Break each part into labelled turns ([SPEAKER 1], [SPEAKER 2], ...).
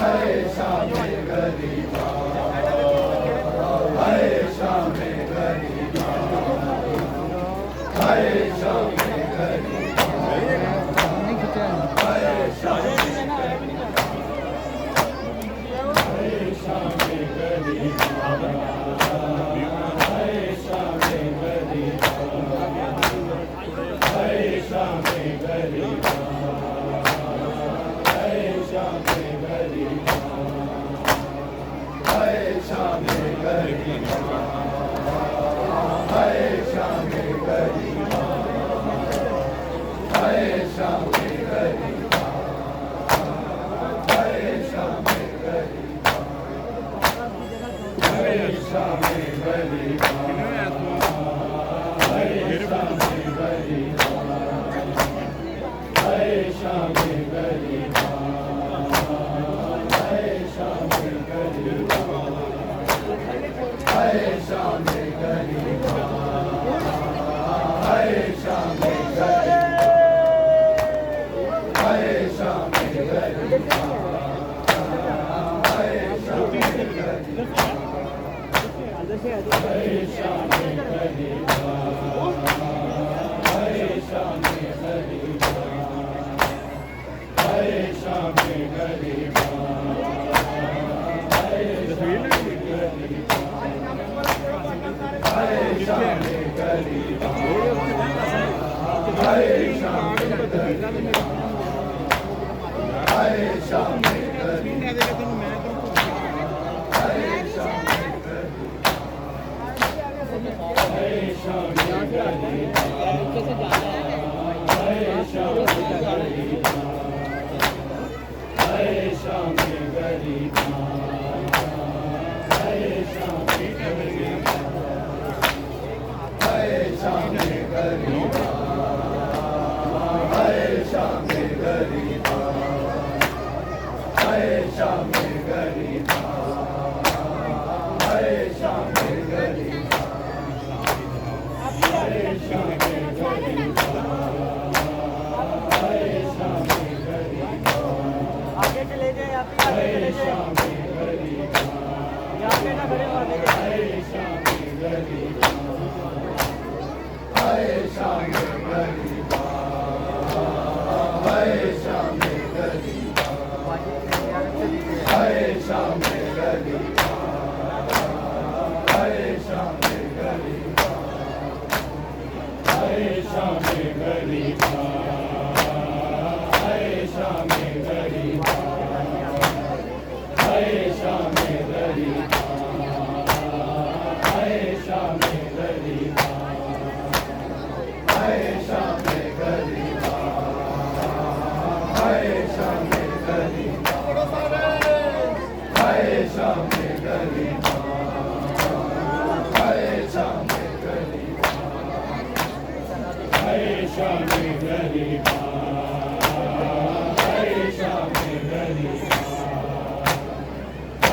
[SPEAKER 1] Hare शाम गरीबा, हाय शाम गरीबा, हाय शाम गरीबा, हाय शाम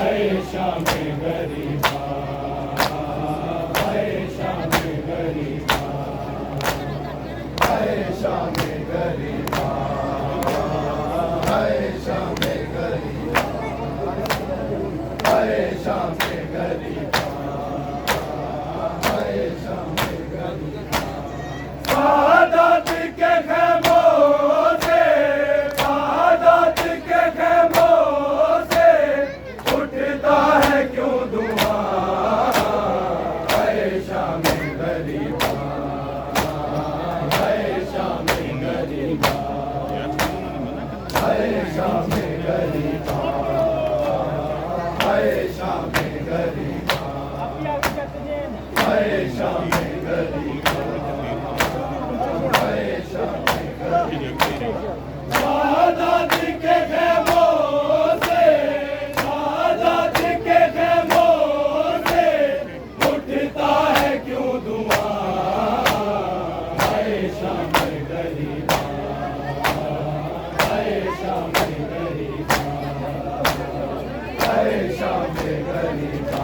[SPEAKER 2] Hare Sham Gariba,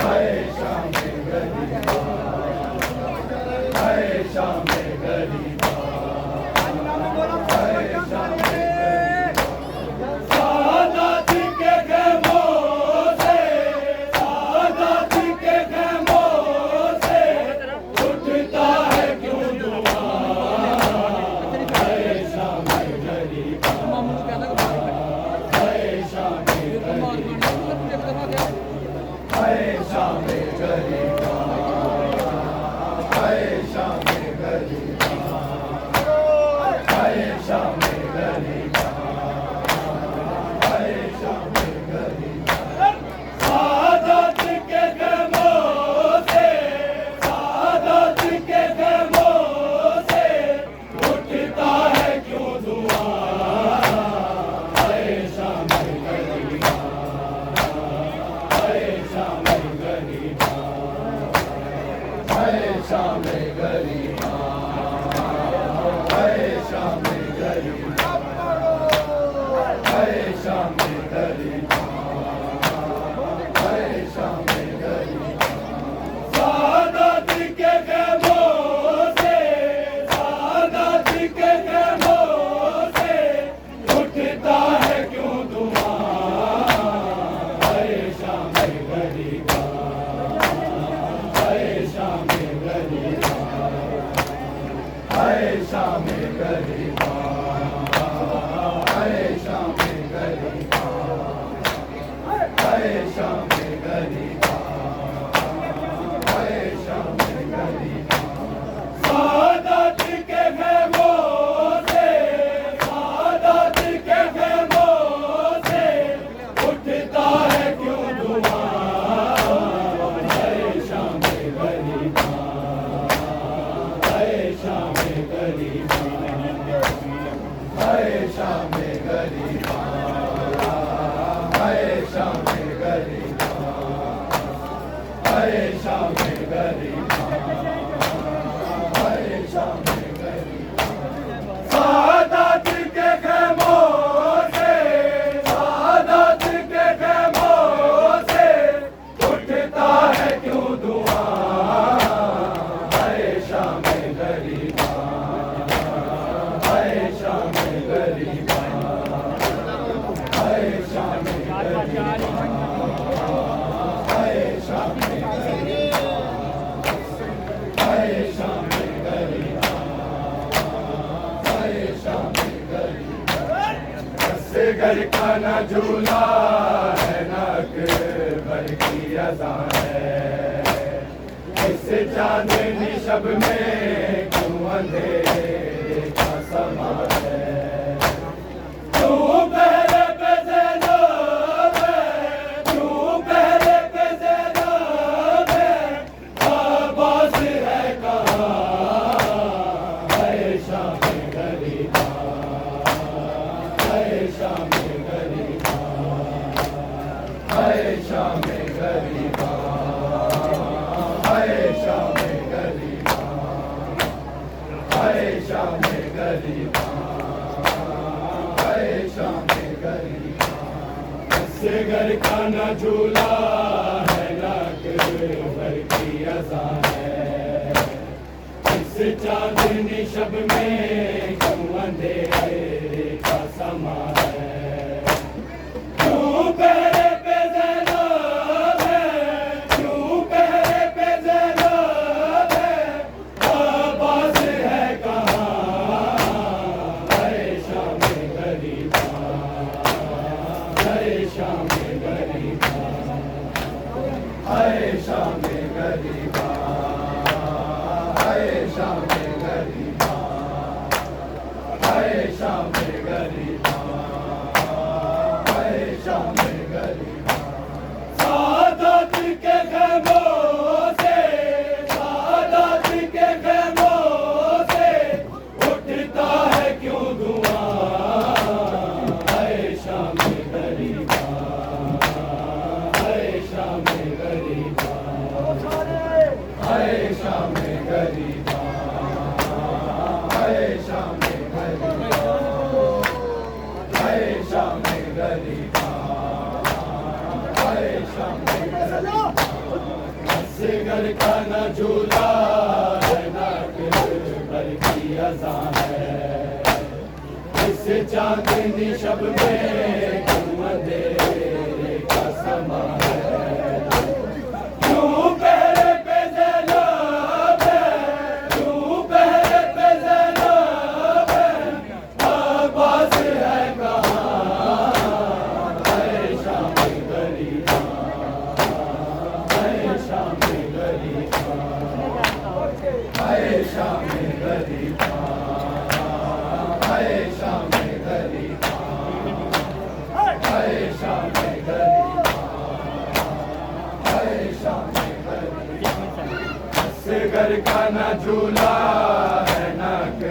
[SPEAKER 2] Hare Sham Gariba.
[SPEAKER 1] घर का न झूला है नक भर की अज़ा है, इस चांदनी शब में क्यों अंधेरे का समा है। तू पहले पे ज़ैनब है, तू पहले पे ज़ैनब है, अब्बास है कहाँ है शाम गरीबा, है शाम गरीबा, है शाम गरीबा, है शाम गरीबा, है शाम गरीबा, है शाम गरीबा। इस घर का न झूला है नाक भर की अज़ा है, इस चांदनी शब में क्यों अंधेरे का समा है। तू पहरे पे ज़ैनब है, तू पहरे पे ज़ैनब है, अब्बास है कहाँ है शाम गरीबा, है शाम गरीबा, है शाम गरीबा, है शाम गरीबा, है शाम गरीबा, है शाम गरीबा। सादत के खैमों से, सादत के खैमों से उठता है क्यों धुआं, है शाम गरीबा, है शाम गरीबा, है शाम गरीबा, है शाम गरीबा, है शाम गरीबा, है शाम गरीबा। असगर का न झूला है नाक भर की अज़ा है, इस चांदनी शब में क्यों अंधेरे का समा है। तू पहरे पे ज़ैनब है, तू पहरे पे ज़ैनब है, अब्बास है कहाँ है शाम गरीबा, है शाम गरीबा, है शाम गरीबा, है शाम गरीबा, है शाम गरीबा, है शाम गरीबा। असगर का न झूला है नाक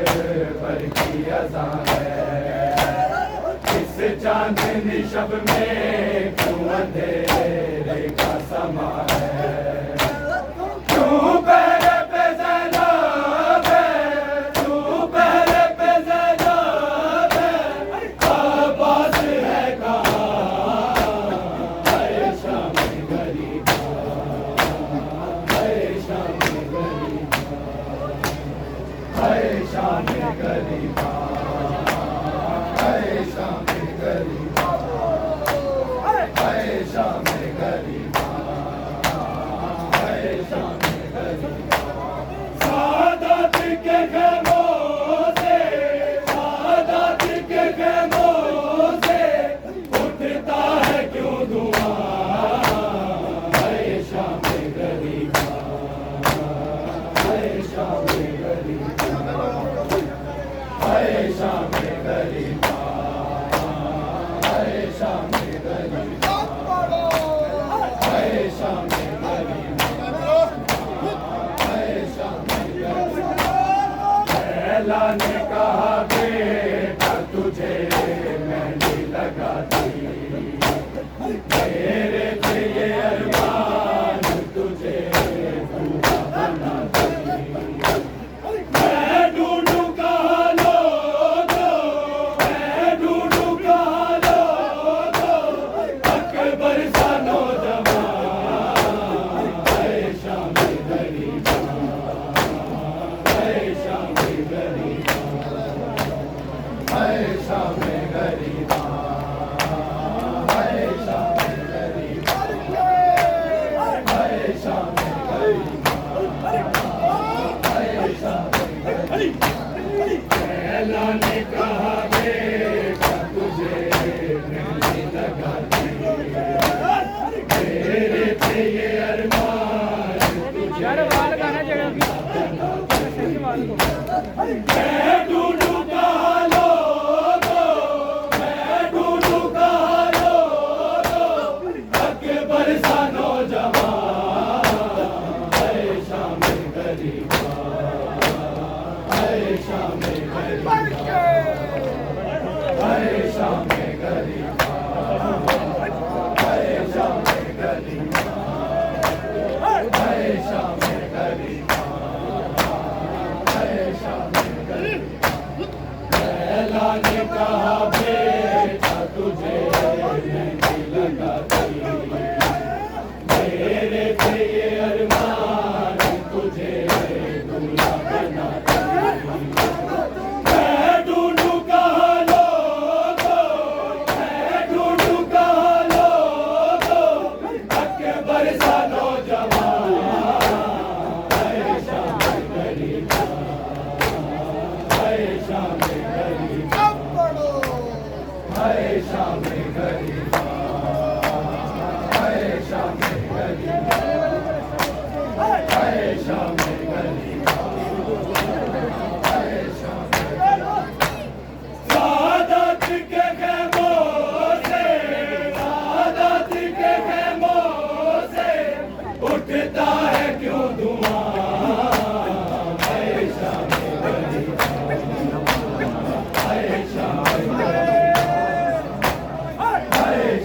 [SPEAKER 1] भर की अज़ा है, इस चांदनी शब में क्यों अंधेरे का समा है। तू पहरे पे ज़ैनब है, तू पहरे पे ज़ैनब है, अब्बास है कहाँ है शाम गरीबा, है शाम गरीबा, है शाम गरीबा, है शाम गरीबा, है शाम गरीबा, है शाम गरीबा। सादत के खैमों से, सादत के खैमों से उठता है क्यों धुआं, है शाम गरीबा, है शाम गरीबा, है शाम गरीबा, है शाम गरीबा।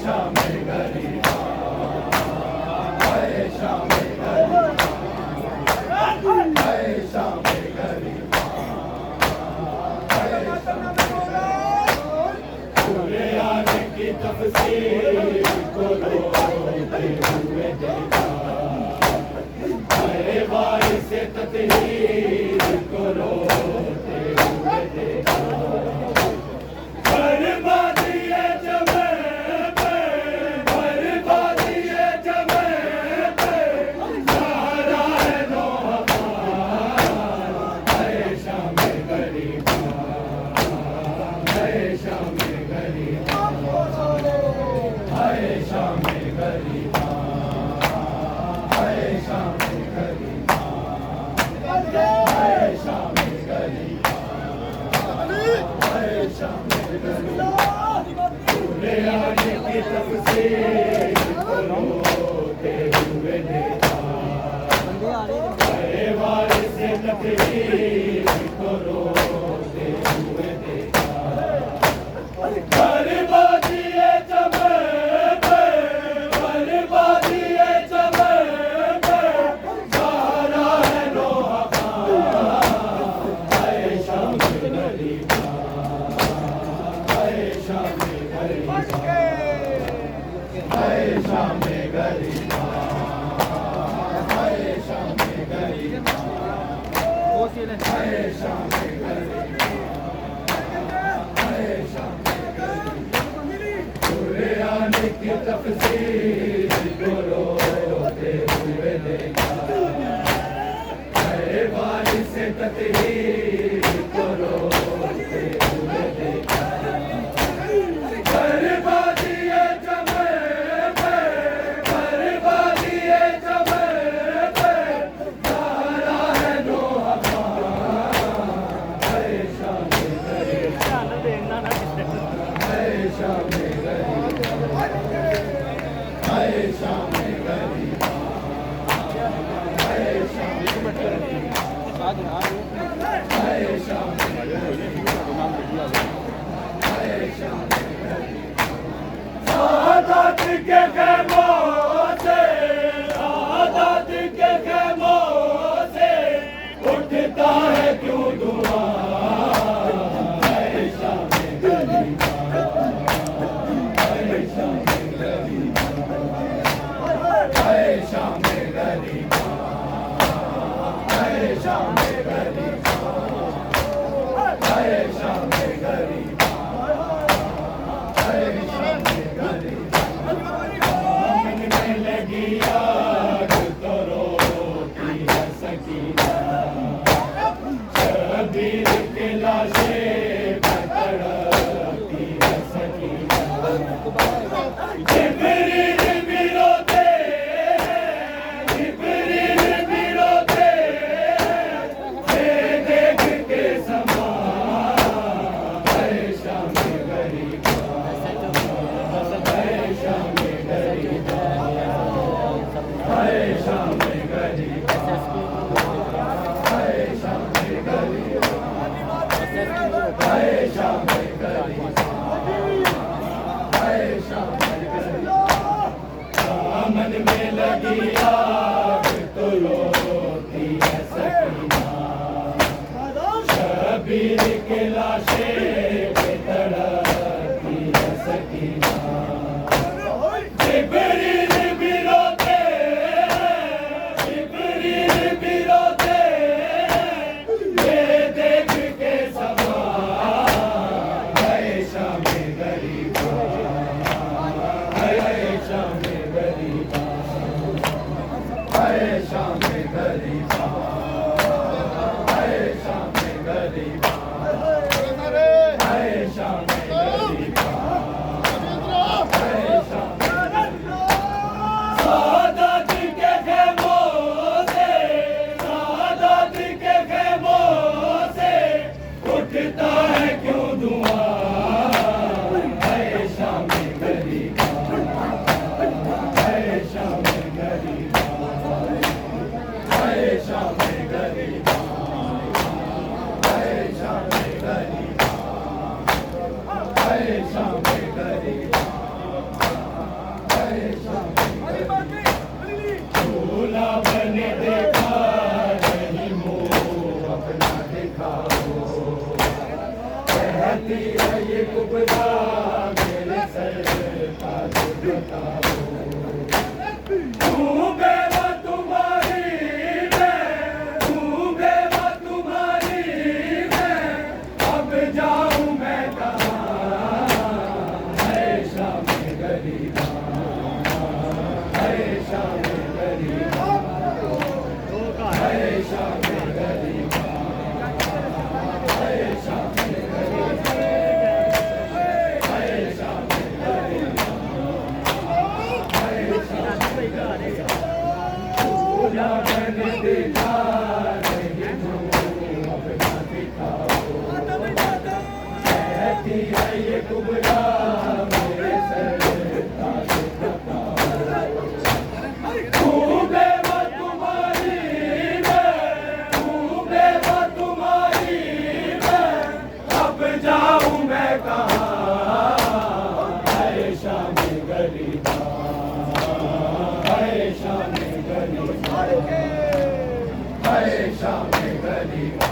[SPEAKER 1] शाम गरीबा, हाय शाम गरीबा, हाय शाम गरीबा, हाय शाम पूरे आने की तफसीर को रोते हुए देखा, हाय वारिस से तत्हीर को रोते हुए देखा, बर्बादी है जमे पे, बर्बादी है जमे पे, सहारा है नो हमारा, हाय शाम गरीबा, हाय शाम गरीबा, हाय शाम गरीबा, हाय शाम गरीबा, हाय शाम गरीबा, हाय शाम पूरे आने की तफसीर को रोते हुए देखा, हाय वारिस से तकदीर को रोते हुए देखा, बर्बादी है जमे पे, बर्बादी है जमे पे, सहारा है नो हमारा, हाय शाम गरीबा, हाय शाम गरीबा, हाय शाम गरीबा, हाय शाम गरीबा, हाय शाम गरीबा, हाय शाम पूरे आने की तफसीर को रोते हुए देखा, हाय वारिस से तत्हीर को रोते हुए देखा, बर्बादी है जमे पे, बर्बादी है जमे पे, सहारा है नो हमारा, हाय शाम गरीबा, हाय शाम गरीबा, हाय शाम गरीबा, हाय शाम गरीबा, हाय शाम गरीबा, हाय शाम गरीबा, सादात के खैमों से, सादात के खैमों से उठता है क्यों धुआं, हाय शाम गरीबा, हाय शाम गरीबा, हाय शाम गरीबा, हाय शाम गरीबा, हाय शाम गरीबा, हाय शाम गरीबा, मन में लगी आग तो रोती है सकीना, शबीर की लाशें पे तड़पती है सकीना, जिब्रील भी रोते हैं, जिब्रील भी रोते हैं, ये देख के समा, हाय शाम गरीबा, हाय शाम गरीबा, हाय शाम गरीबा, हाय शाम गरीबा, हाय शाम गरीबा, हाय शाम गरीबा, दामन में लगी आग तो रोती है सकीना, शबीर के लाशें पे तड़पती है सकीना, जिब्रील भी रोते हैं, जिब्रील भी रोते हैं, ये देख के समा, हाय शाम गरीबा, हाय शाम गरीबा, हाय शाम गरीबा, हाय शाम गरीबा, दूल्हा बने देखा नहीं मुँह अपना दिखाओ, कहती है ये कुबरा मेरे सर का बताओ। तू बेवा तुम्हारी मैं, तू बेवा तुम्हारी मैं, अब जाऊं मैं कहाँ, है शाम गरीबा, है शाम गरीबा, है शाम गरीबा, है शाम गरीबा, है शाम गरीबा, है शाम गरीबा। दूल्हा बने देखा नहीं मुँह अपना दिखाओ, कहती है ये कुबरा मेरे सर का बताओ। तू बेवा तुम्हारी मैं, तू बेवा तुम्हारी मैं, अब जाऊं मैं कहाँ, है शाम गरीबा, है शाम गरीबा, है शाम गरीबा,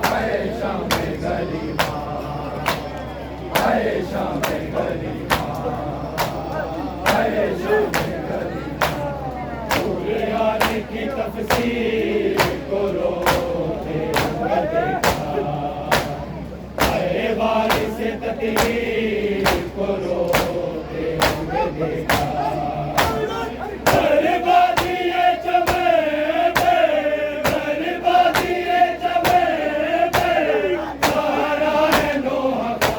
[SPEAKER 1] है शाम गरीबा, है शाम गरीबा, है शाम गरीबा। पूरे आने की तफसीर को रोते हुए देखा, आए वाली से तकदीर को रोते हुए देखा। बर्बादी ये चमेटे, बर्बादी ये चमेटे, सारा है नोहा का,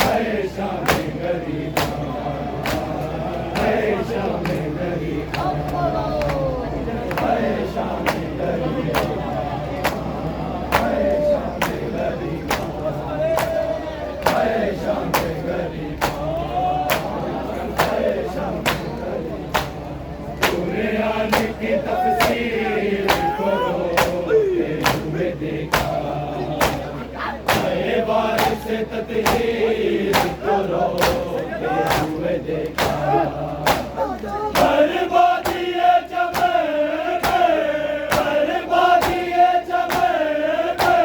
[SPEAKER 1] है शाम गरीबा, है शाम गरीबा, है शाम गरीबा, है शाम गरीबा, है शाम गरीबा, है शाम गरीबा। पूरे आने की तफसीर को रोते हुए देखा, आए बार से तकदीर को रोते हुए देखा। बर्बादी ये चमेटे, बर्बादी ये चमेटे,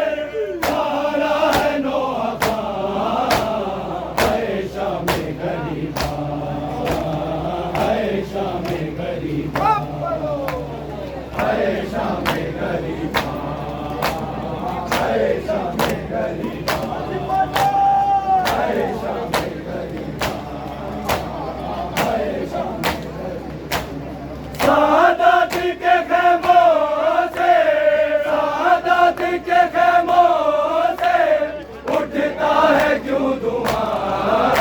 [SPEAKER 1] सारा है नोहा का, है शाम गरीबा, है शाम गरीबा, है शाम गरीबा, है शाम गरीबा, है शाम गरीबा, है शाम गरीबा। सादात के खैमों से, सादात के खैमों से उठता है क्यों धुआं,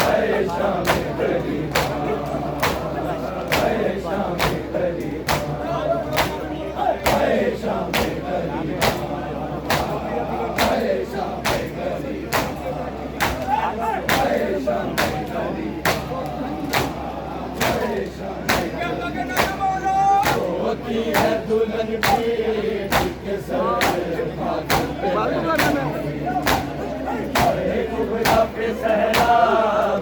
[SPEAKER 1] है शाम गरीबा, है शाम गरीबा, है शाम गरीबा, है शाम गरीबा, है शाम गरीबा, है शाम गरीबा। होती है दुल्हन के सर बाजू पे, अरे कुबरा पे सहरा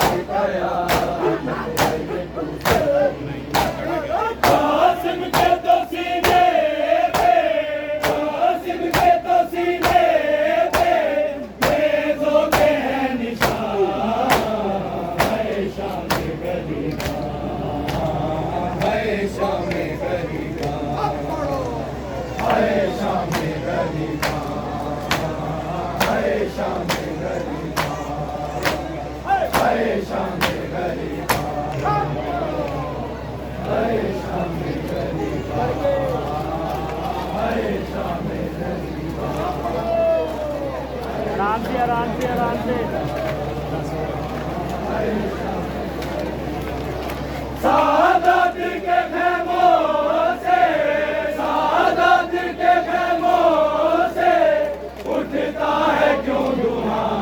[SPEAKER 1] भी गया, कासिम के तो सीने पे, कासिम के तो सीने पे मेज़ों के हैं निशान, है शाम गरीबा, है शाम गरीबा, है शाम गरीबा, है शाम गरीबा, है शाम गरीबा, है शाम गरीबा, है शाम गरीबा।
[SPEAKER 2] आराम से आराम से आराम से।
[SPEAKER 1] सादात के खैमों से, सादात के खैमों से उठता है क्यों धुआं,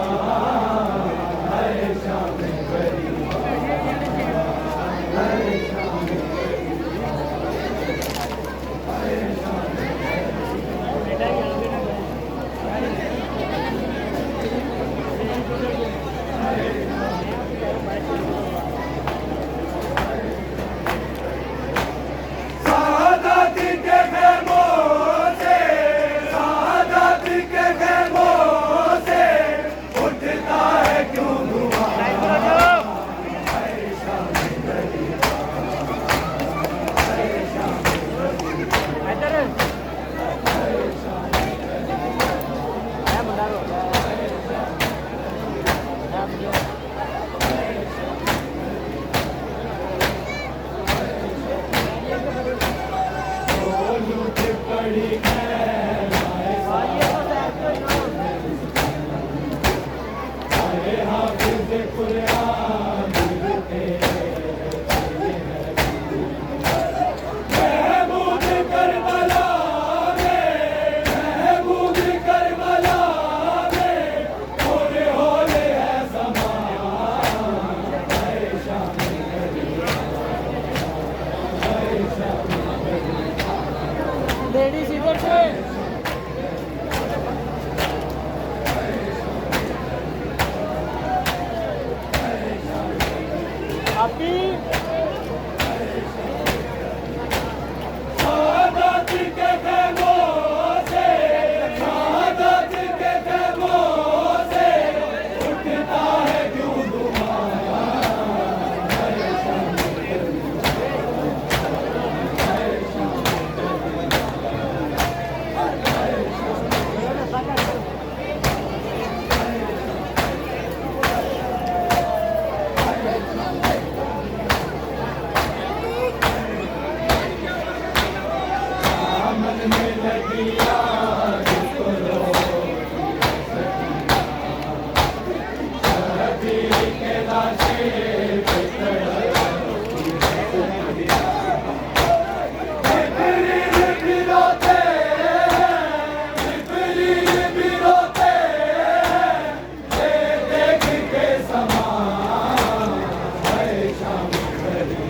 [SPEAKER 1] है शाम गरीबा, है शाम गरीबा, है शाम गरीबा।
[SPEAKER 2] बाकी
[SPEAKER 1] शहादत के खेमों से, शहादत के खेमों से उठता है क्यों धुआं। दामन में लगी आग को शबीर के लाशे पे जिब्रील भी रोते हैं, जिब्रील भी रोते हैं, ये देख के समान है शाम गली।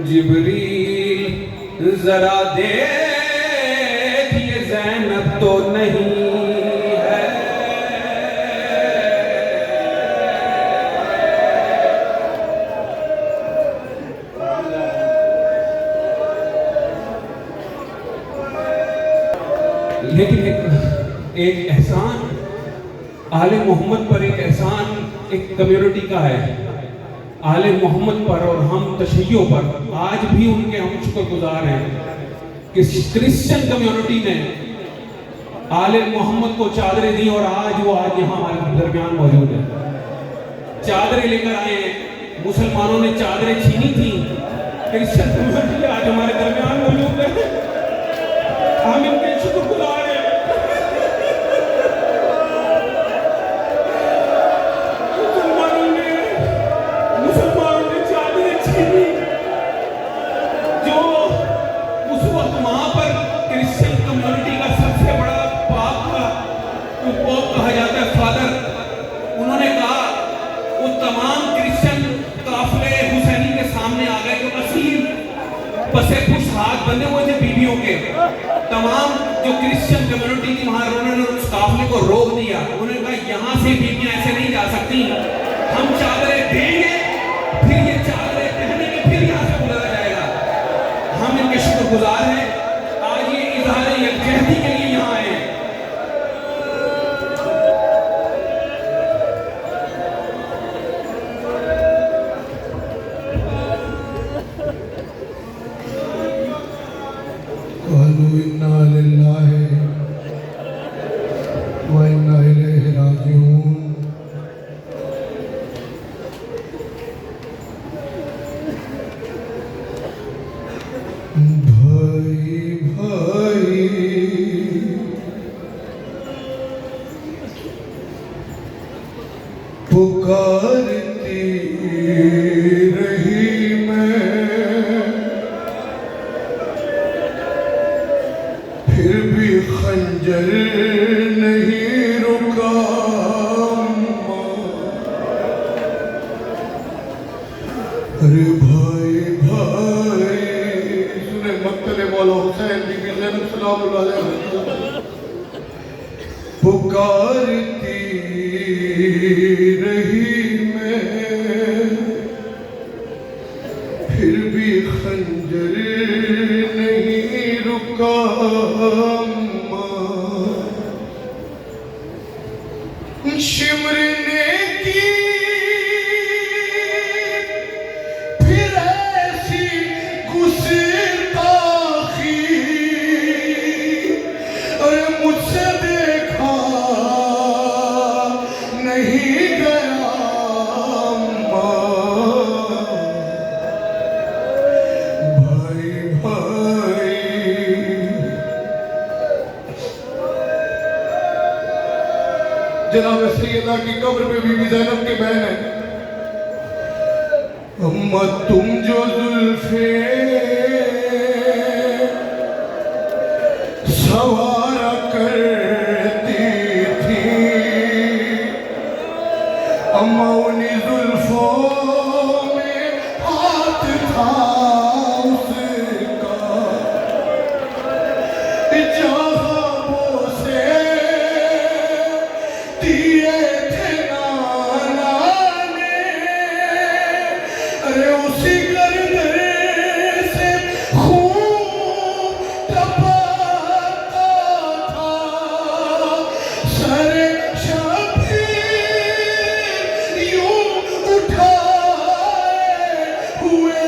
[SPEAKER 3] जिब्रील जरा देख ये ज़ैनब तो नहीं है। एक एहसान आले मोहम्मद पर, एक एहसान एक कम्युनिटी का है आले मोहम्मद पर और हम तशय्यो पर। आज भी उनके हम शुक्रगुजार हैं कि क्रिश्चियन कम्युनिटी ने आले मोहम्मद को चादरें दी और आज वो यहाँ हमारे दरमियान मौजूद है। चादरें लेकर आए हैं, मुसलमानों ने चादरें छीनी थी, क्रिश्चियन कम्युनिटी आज हमारे दरमियान मौजूद है। हम इनके शुक्रगुजार हैं। मुसलमानों ने चादरें छीनी, जो उस वक्त वहां पर क्रिश्चियन कम्युनिटी का सबसे बड़ा पाप कहा जाता है फादर, उन्होंने कहा वो तमाम क्रिश्चियन काफिले हुसैनी के सामने आ गए जो असील पसे पुश हाथ बंधे हुए थे बीबियों के। तमाम जो क्रिश्चियन कम्युनिटी थी वहां, उन्होंने उस काफिले को रोक दिया। उन्होंने कहा यहाँ से बीबियां ऐसे नहीं जा सकती, हम चादरें देंगे, फिर ये चादरें पहनेंगे, फिर यहाँ से बुलाया जाएगा। हम इनके शुक्रगुजार हैं। आज ये इज़हार यकजहती के लिए यहाँ आए हैं।
[SPEAKER 1] इन्ना लिल्लाहि व इन्ना इलैहि राजिऊन। भाई भाई पुकारती रही मैं, फिर भी खंजर नहीं रुका। अरे भाई भाई, सुने मक्तले मौला हुसैन बीबी ज़ैनब सलामुल्लाह अलैहा पुकारती रही मैं, फिर भी खंजर नहीं रुका। शिमर ने की फिर ऐसी गुस्ताखी, अरे मुझसे देखा नहीं गया। भाई भाई जनाब सैयदा की कब्र पे बीबी ज़ैनब की बहन है। अम्मा तुम जो जुल्फे सवारा करती थी, अम्मा उन्हीं जुल्फों में हाथ था उसका, जहाँ वो से दिए थे नाना ने, अरे उसी गर्दन से खून टपकता था। सरे शबीर यूं उठाए हुए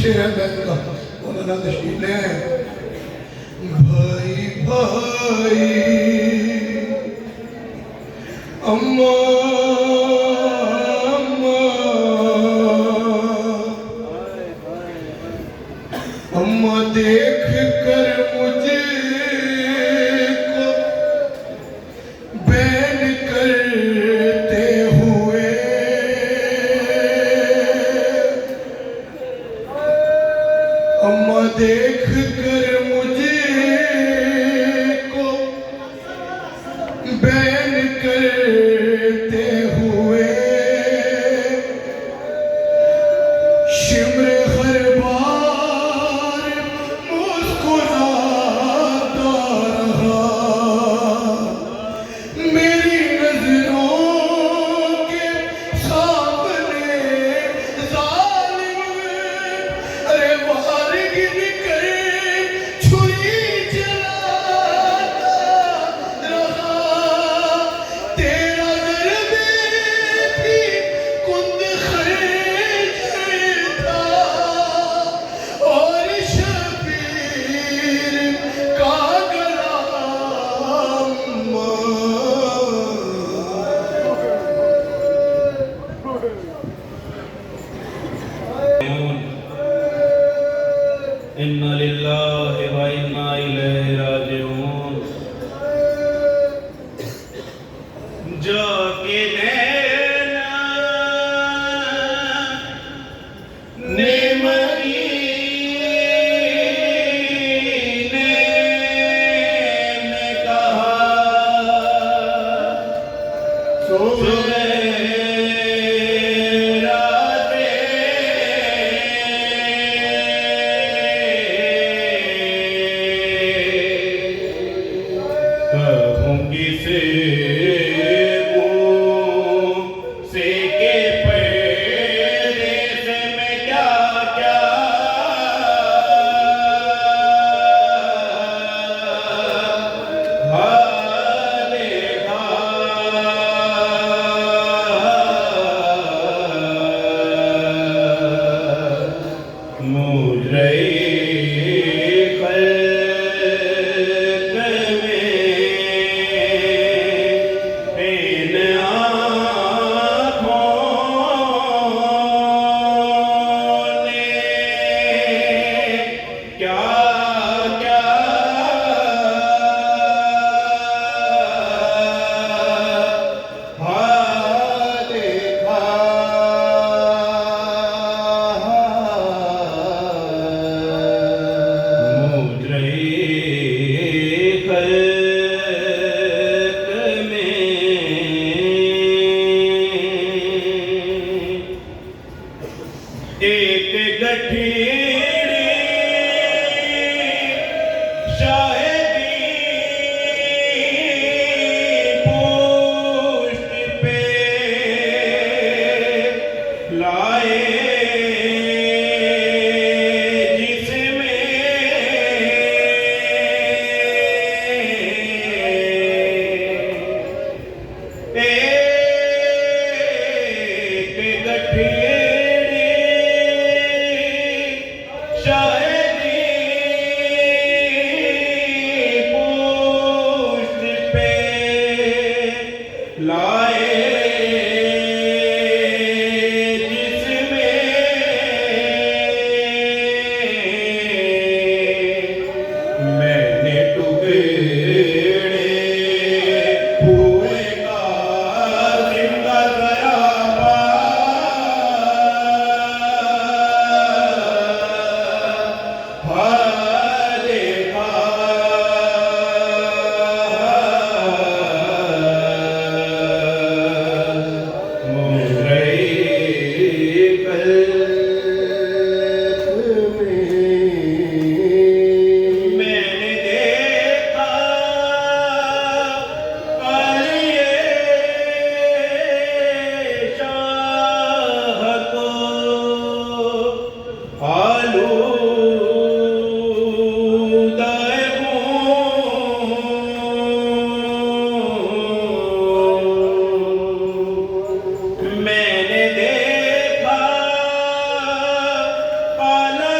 [SPEAKER 4] शेर है बैत का उन्होंने तशरीफ ले आए। भाई भाई अम्मा अम्मा देख कर मुझे को बैन करते हुए, अम्मा देख कर मुझे को बैन करते हुए, शिम्र हर बार मुस्कुराता रहा, मेरी नजरों के सामने जालिम अरे वार गिर कर छुरी चलाता रहा, तेरा दर्द भी कुंद खंजर था और शबीर का गला अम्मा।
[SPEAKER 3] इन्ना लिल्लाहि व इन्ना इलैहि राजिऊन। जाके नैना ने मदीने में कहा, कहूँगी से से के पर्दे से मैं क्या क्या हाल देखा, मुझे एक गठीड़ी शायदी पुष्ट पे लाए, जिसमें एक गठीड़ी शायदी पुष्ट पे लाए, जिसमें मैंने टुकड़े हुए का जिंदा ज़राबा मैंने देखा पाला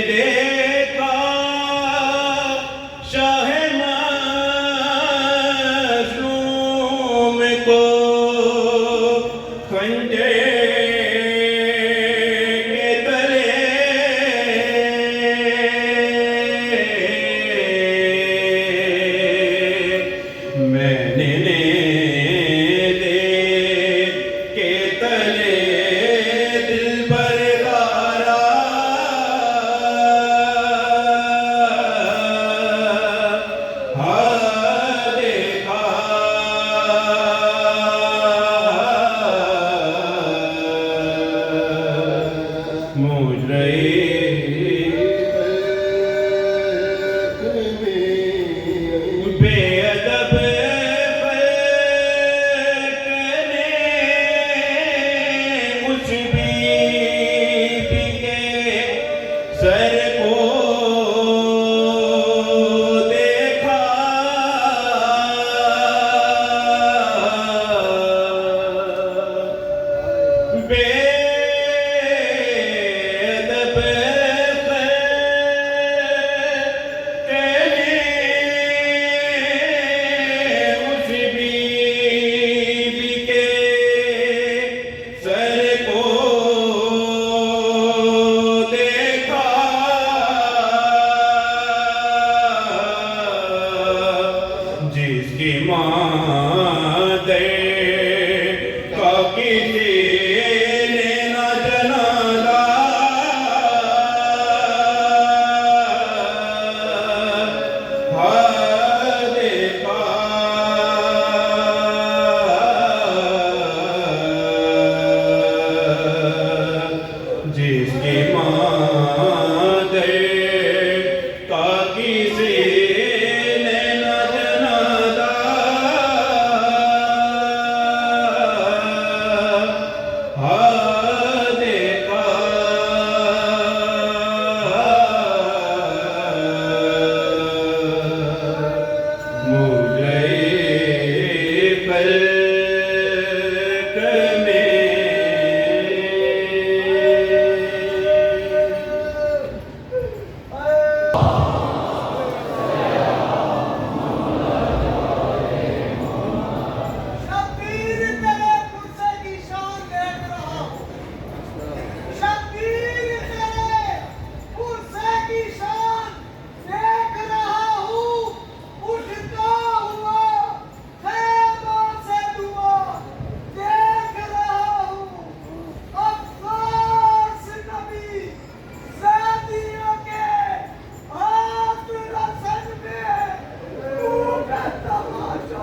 [SPEAKER 3] देखा शाह-ए-मज़लूम को खंजर के तले मैंने दे के तले दिल पर गारा देखा मुझे बेअदब करने उस बीबी के सर को देखा बेअदब करने उस बीबी के सर को देखा जिसकी मादर का किसी ने न जनाजा देखा जिसकी मादर का किसी ने न जनाजा देखा मुझे फल्क में
[SPEAKER 5] शब्बीर तेरे पुरसे की शान देख रहा हूँ। शब्बीर तेरे पुरसे की शान देख रहा हूँ। उठता हुआ ख़ैमों से दुआ देख रहा हूँ। अब्बास नबी ज़ैदियों के हाथ रसन में मुँह का तमाचा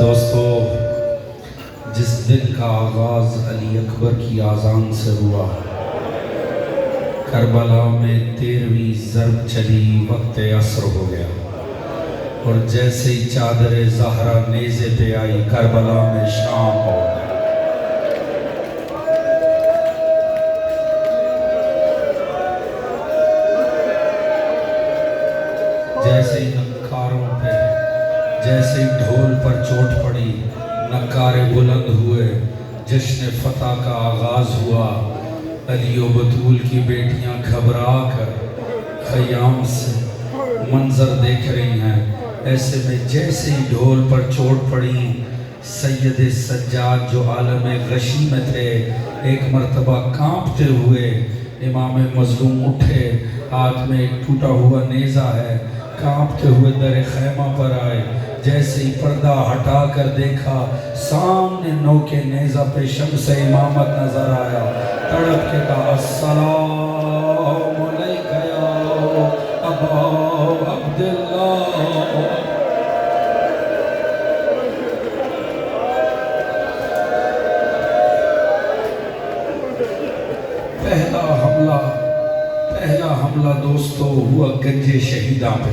[SPEAKER 6] दोस्तों, जिस दिन का आगाज़ अली अकबर की आज़ान से हुआ, करबला में 13वीं ज़रब चली, वक्त असर हो गया और जैसे ही चादर ज़हरा नेज़े पे आई, करबला में शाम हो गया। जैसे ही नक्कारों पे, जैसे ही ढोल पर चोट पड़ी, नक्कारे बुलंद हुए, जश्न फतह का आगाज़ हुआ। अली और बतूल की बेटियां घबरा कर ख़याम से मंजर देख रही हैं। ऐसे में जैसे ही ढोल पर चोट पड़ी, सैयद सज्जाद जो आलम गशी में थे, एक मरतबा कांपते हुए इमाम मज़लूम उठे, हाथ में एक टूटा हुआ नेज़ा है, कांपते हुए दर खैमा पर आए। जैसे ही पर्दा हटा कर देखा, सामने नौके नेज़ा पे शम्स इमामत नजर आया। तड़प के कहा, अस्सलामु अलैका या अबा अब्दुल्लाह। दोस्तों हुआ गंजे शहीदा पे,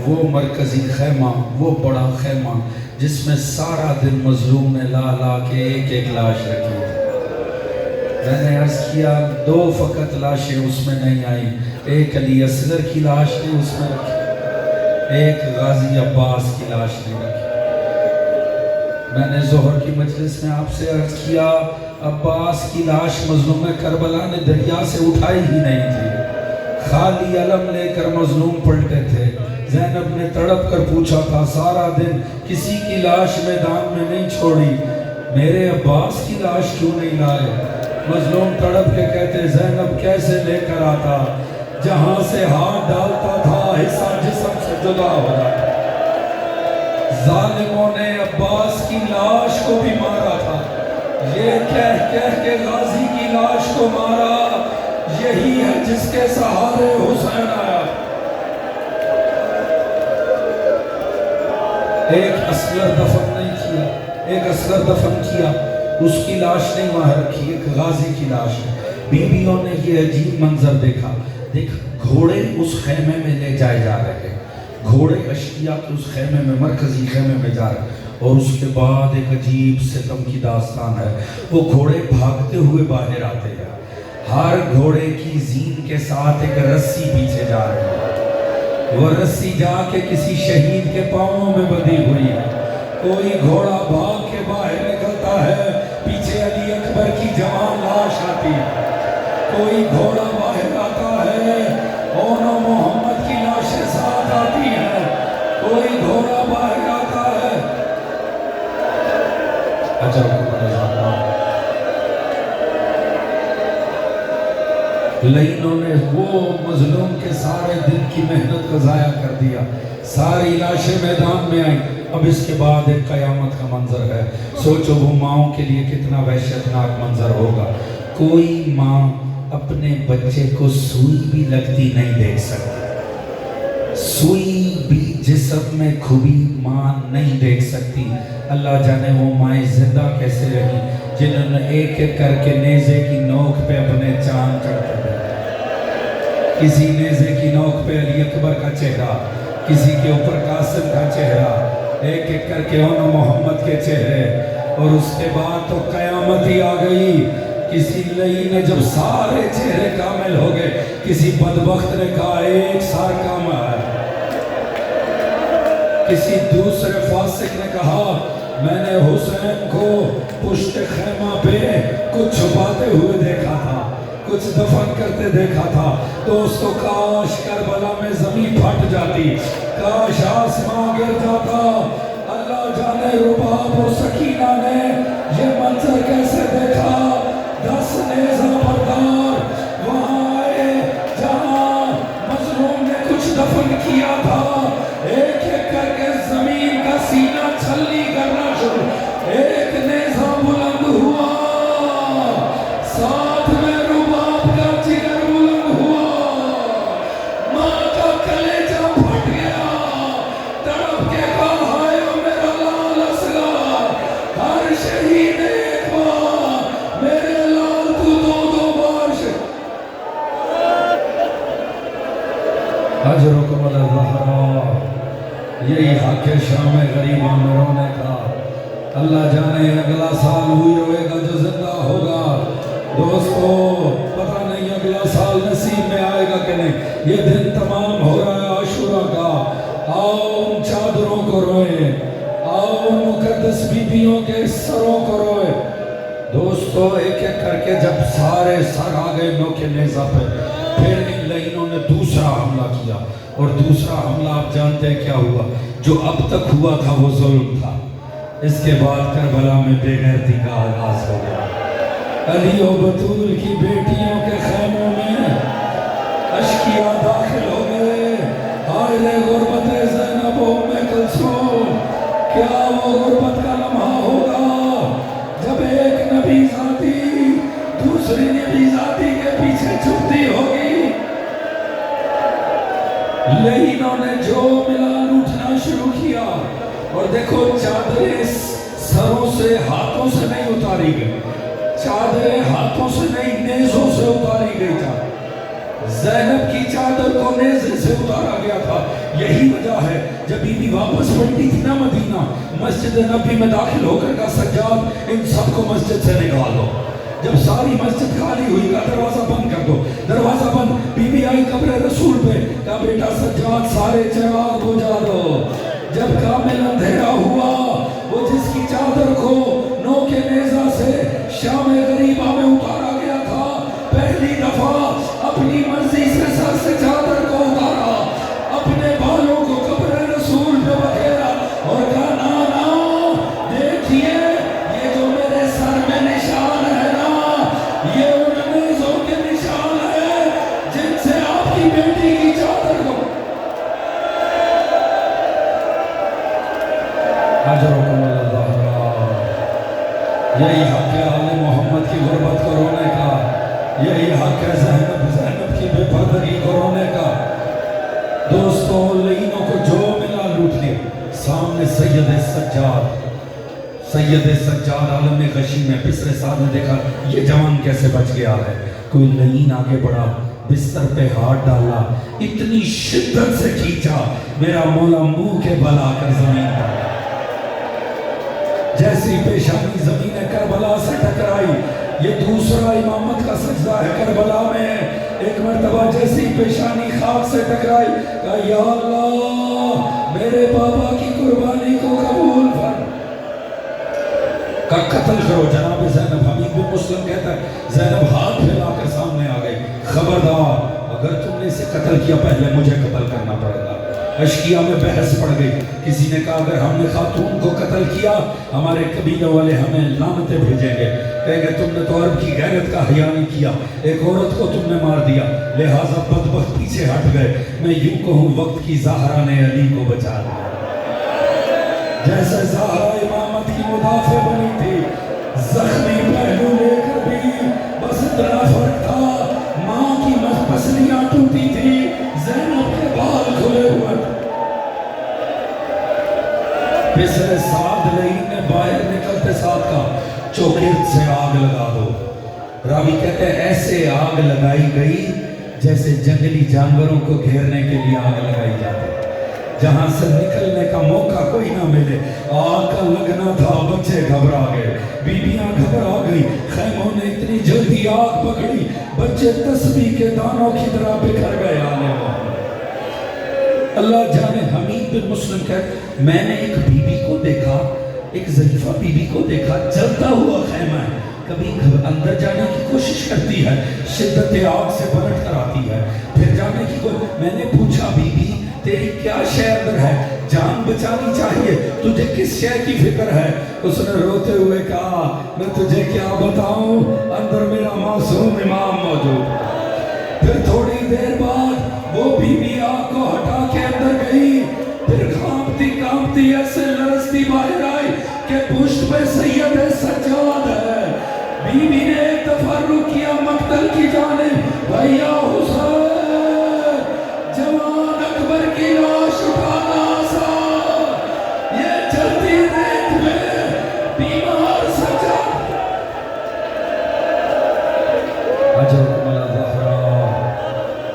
[SPEAKER 6] वो मरकजी खैमा, वो बड़ा खैमा जिसमें सारा दिन मजलूम ने ला ला के एक एक लाश रखी थी। मैंने अर्ज किया 2 फ़कत लाशें उसमें नहीं आई, एक अली असगर की लाश नहीं उसमें रखी, एक गाजी अब्बास की लाश नहीं रखी। मैंने जोहर की मजलिस में आपसे अर्ज किया अब्बास की लाश मजलूम करबला ने दरिया से उठाई ही नहीं थी, खाली अलम लेकर मजलूम पलटे थे। ज़ैनब ने तड़प कर पूछा था सारा दिन किसी की लाश मैदान में नहीं छोड़ी, मेरे अब्बास की लाश क्यों नहीं लाए? मजलूम तड़प के कहते ज़ैनब कैसे लेकर आता, जहां से हाथ डालता था हिस्सा जिस्म से जुदा हो जाता। जालिमों ने अब्बास की लाश को भी मारा था, ये कह कह के गाजी की लाश को मारा, यही है जिसके सहारे हुसैन आया। एक असगर दफन नहीं किया, एक असगर दफन किया, उसकी लाश नहीं वहां रखी, एक गाजी की लाश है। बीवियों ने ये अजीब मंजर देखा, देख घोड़े उस खेमे में ले जाए जा रहे हैं, घोड़े अशिया के उस खेमे में, मरकजी खेमे में जा रहे हैं, और उसके बाद एक अजीब सितम की दास्तान है। वो घोड़े भागते हुए बाहर आते हैं, हर घोड़े की जीन के साथ एक रस्सी पीछे जा रही है, वो रस्सी जाके किसी शहीद के पांवों में बंधी हुई है। कोई घोड़ा भाग के बाहर निकलता है, पीछे अली अकबर की जवान लाश आती है, कोई घोड़ा बाहर आता है, ओनो मोहम्मद की लाशें साथ आती है, कोई घोड़ा बाहर आता है। लईनों ने वो मजलूम के सारे दिन की मेहनत को ज़ाया कर दिया, सारी लाशें मैदान में आई। अब इसके बाद एक कयामत का मंजर है, सोचो वो माओं के लिए कितना वहशतनाक मंजर होगा। कोई माँ अपने बच्चे को सुई भी लगती नहीं देख सकती, सुई भी जिस्म में खुबी माँ नहीं देख सकती। अल्लाह जाने वो माएँ जिंदा कैसे रही जिन्होंने एक एक करके नेज़े की नोक पे अपने चांद चढ़ते थे। किसी नेज़े की नोक पे अली अकबर का चेहरा, किसी के ऊपर कासिम का चेहरा, एक एक करके ओनो मोहम्मद के चेहरे, और उसके बाद तो कयामत ही आ गई। किसी लई ने जब सारे चेहरे कामिल हो गए, किसी बदबख्त ने कहा एक सार काम है, किसी दूसरे फासिक ने कहा मैंने हुसैन को पुश्त खैमा पे कुछ छुपाते हुए देखा था, कुछ दफन करते देखा था। दोस्तों काश करबला में जमीन फट जाती, काश आसमां गिर जाता। अल्लाह जाने रुबाब और सकीना ने ये मंजर कैसे देखा। 10 नेज़ा बरदार वहां आए जहां मजलूम ने कुछ दफन किया था, एक एक करके जमीन का सीना छलनी करना शुरू, एक नेज़ा बुलंद हुआ, साथ में रुबाब का जिगर बुलंद हुआ, माँ का कलेजा फट गया, तड़प के कहा हाय ओ मेरा लाल असगर, हर शहीद एक बार, मेरे लाल तू 2-2 बार अजरुकुम अल-ज़हरा। यही हक है शाम गरीबा में रोने का। अल्लाह जाने अगला साल हुई होएगा जो जिंदा होगा। दोस्तों पता नहीं अगला साल नसीब में आएगा कि नहीं। ये दिन तमाम हो रहा है आशूरा का। आओ उन चादरों को रोए, आओ उन मुकद्दस बीबियों के सरों को रोए। दोस्तों एक एक करके जब सारे सर आ गए नोके नेज़ा पे, फिर इन लाइनों ने दूसरा हमला किया, और दूसरा हमला आप जानते हैं क्या हुआ। जो अब तक हुआ था वो जुल्म था, इसके बाद करबला में बेगैरती का आगाज हो गया। अली और बतूल की बेटियों के खैमों में अश्किया दाखिल हो गए। हाय रे गुर्बत ज़ैनब उम्मे कुलसूम, क्या वो गुर्बत का लम्हा होगा जब एक नबी जाती दूसरी नबी जाती के पीछे छुपती होगी। लईनों ने जो मिला लूटना शुरू किया, और देखो चादरें सरों से हाथों से नहीं उतारी गई, चादरें हाथों से नहीं नेज़ों से उतारी गई। ज़ैनब की चादर को नेज़े से उतारा गया था। यही वजह है जब बीबी वापस पलटी थी ना मदीना, मस्जिद नबी में दाखिल होकर का सज्जाद इन सबको मस्जिद से निकाल दो। जब सारी मस्जिद खाली हुई का दरवाजा बंद कर दो, दरवाजा बंद। बीबी आई कब्र रसूल पे, कहा बेटा सज्जाद सारे चिराग बुझा दो। जब कामिल अंधेरा हुआ, वो जिसकी चादर को नोके नेज़ा से शाम गरीबा में उतारा गया था, पहली दफा अपनी मर्जी से सर से चादर को उतारा, अपने बालों को कब्र रसूल पे बखेरा और कहा ना ना देखिए ये जो मेरे सर में निशान है ना, ये उन नेज़ों के निशान है जिनसे आपकी बेटी की चादर को यही हक है आले मोहम्मद की गुर्बत को रोने का, यही हक है ज़ैनब की बेपर्दगी को रोने का। दोस्तों लईनों को जो मिला लूट लिया। सामने सैयद सज्जाद आलम गशी में पिसरे साथ ने देखा ये जवान कैसे बच गया है। कोई लईन आगे बढ़ा, बिस्तर पे हाथ डाला, इतनी शिद्दत से खींचा मेरा मौला मुंह के बल आकर जमीन पर। जैसी पेशानी जमीन करबला से टकराई, ये दूसरा इमामत का सजदा है करबला में। एक मर्तबा जैसी पेशानी खाक से टकराई, कहा या अल्लाह मेरे बाबा की कुर्बानी को कबूल कर, का कत्ल करो जनाब ज़ैनब। हमीद बिन मुस्लिम कहता है ज़ैनब हाथ फैलाकर सामने आ गई, खबरदार अगर तुमने इसे कत्ल किया पहले मुझे कत्ल करना पड़ेगा। अशकिया में बहस पड़ गई। किसी ने कहा अगर हमने खातून को कत्ल किया हमारे कबीले वाले हमें लानतें भेजेंगे, कहेंगे तुमने तो अरब की गैरत का हया नहीं किया, एक औरत को तुमने मार दिया, लिहाजा बदबख्त पीछे हट गए। मैं यूं कहूँ वक्त की ज़हरा ने अली को बचा लिया। जैसे ज़हरा इमामत की मुदाफ़े बनी थी, जख्मी पहलू लेकर भी बस इतना फर्क था, माँ की पसलियाँ टूटी थी, ज़ैनब के बाल खुले हुए। पिछले साथ लईन ने बाहर निकलते साथ का चौकिर्द से आग लगा दो। रावी कहते हैं ऐसे आग लगाई गई जैसे जंगली जानवरों को घेरने के लिए आग लगाई जाती, जहां से निकलने का मौका कोई ना मिले। आग का लगना था, बच्चे घबरा गए, बीबियां घबरा गई, खैमों ने इतनी जल्दी आग पकड़ी, बच्चे तस्बीह के दानों की तरह बिखर गए। आने अल्लाह जाने। हमीद बिन मुस्लिम कहते मैंने एक बीबी को देखा, एक ज़रीफ़ा बीबी को देखा, जलता हुआ खैमा है, कभी अंदर जाने की कोशिश करती है, शिद्दत आग से पलट कर आती है, फिर जाने की मैंने पूछा बीबी तेरी क्या शय अंदर है, जान बचानी चाहिए, तुझे किस शय की फिक्र है? उसने रोते हुए कहा मैं तुझे क्या बताऊं, अंदर मेरा मासूम इमाम मौजूद। फिर थोड़ी देर बाद वो बीबी आग को हटा के अंदर गई, फिर कांपती कांपती ऐसे लरसती बाहर आई कि पुष्ट पे सैयद सज्जाद है। बीबी ने एक दफा रुख किया मक्तल की जानिब, भैया हुसैन जवान अकबर की लाश उठाना आसान, ये जलती रेत में बीमार सज्जाद।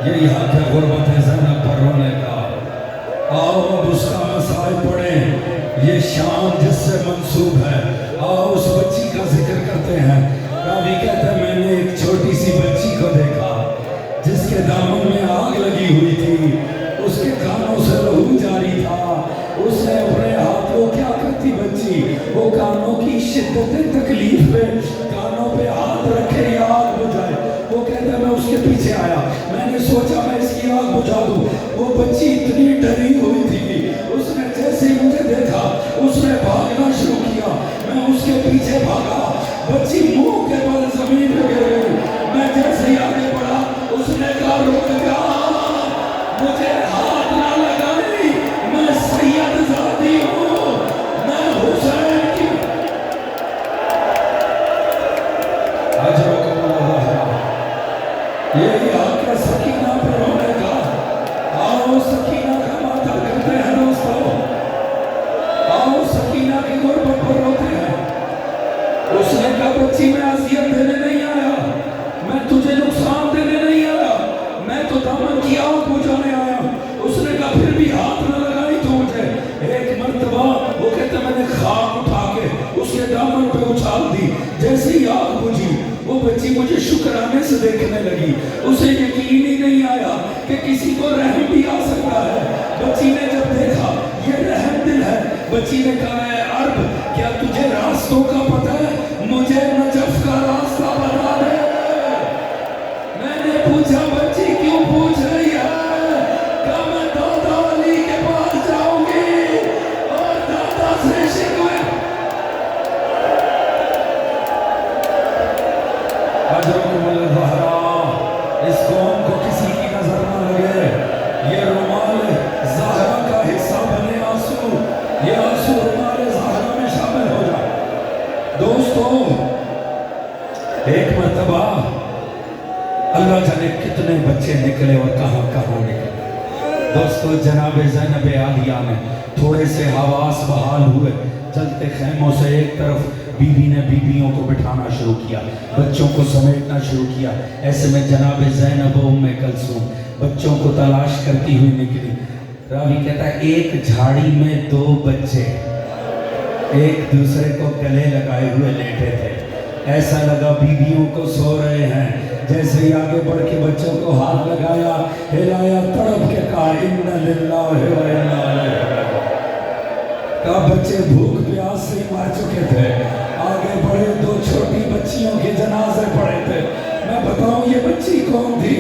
[SPEAKER 6] यही हक है गुर्बत ज़ैनब पर रोने का। आओ अब उसका मसाइब पढ़े, ये शान जिससे मंसूब है, आओ उस बच्ची का जिक्र करते हैं। रावी कहते हैं मैंने एक छोटी सी बच्ची को देखा जिसके दामन में आग लगी हुई थी, उसके कानों से लहू जारी था, उसने अपने हाथ को क्या करती बच्ची, वो कानों की शिद्दत तकलीफ पे कानों पे हाथ रखे आग बुझाए। वो कहता मैं उसके पीछे आया, मैंने सोचा मैं इसकी आग बुझा दूं। वो बच्ची इतनी डरी हुई थी, उसने जैसे ही मुझे देखा उसने भागना शुरू किया, मैं उसके पीछे भागा, बच्ची मुंह के बल जमीन पे गिर गई। मैं जैसे ही आगे बढ़ा उसने कहा रुक जा, मुझे हाथ ना लगाई, मैं सैयद ज़ादी हूँ, मैं हुसैन की। पे उछाल दी। जैसे ही आग बुझी वो बच्ची मुझे शुक्राने से देखने लगी। उसे यकीन ही नहीं आया कि किसी को रहम भी आ सकता है। बच्ची ने जब देखा ये रहम दिल है, बच्ची ने कहा है अरब क्या तुझे रास्तों का पता है? मुझे नजफ का रास्ता बता दे। मैंने पूछा बच्ची क्यों पूछ रही है? कहा मैं दादा अली के पास जाऊंगी और दादा से शिकवे। इस कौम को किसी की नजर न लगे, ये रुमाल ज़हरा का हिस्सा बने आंसू, ये आंसू रुमाल ज़हरा में शामिल हो जाए। दोस्तों एक मर्तबा अल्लाह जाने कितने बच्चे निकले और कहां कहां निकले। दोस्तों जनाब ज़ैनब आलिया में थोड़े से हवास बहाल हुए। चलते खैमों से एक तरफ बीबी ने बीबियों को बिठाना शुरू किया, बच्चों को समेटना शुरू किया। ऐसे में जनाब ज़ैनब उम्मे कलसूम बच्चों को तलाश करती हुई निकली। रावी कहता है एक झाड़ी में 2 बच्चे एक दूसरे को गले लगाए हुए लेटे थे। ऐसा लगा बीबियों को सो रहे हैं। जैसे ही आगे बढ़ के बच्चों को हाथ लगाया, हिलाया, तड़प के कहा इन्ना लिल्लाहि व इन्ना इलैहि राजिऊन। का बच्चे भूख प्यास से मर चुके थे। आगे बढ़े 2 छोटी बच्चियों के जनाजे पड़े थे। मैं बताऊं ये बच्ची कौन थी?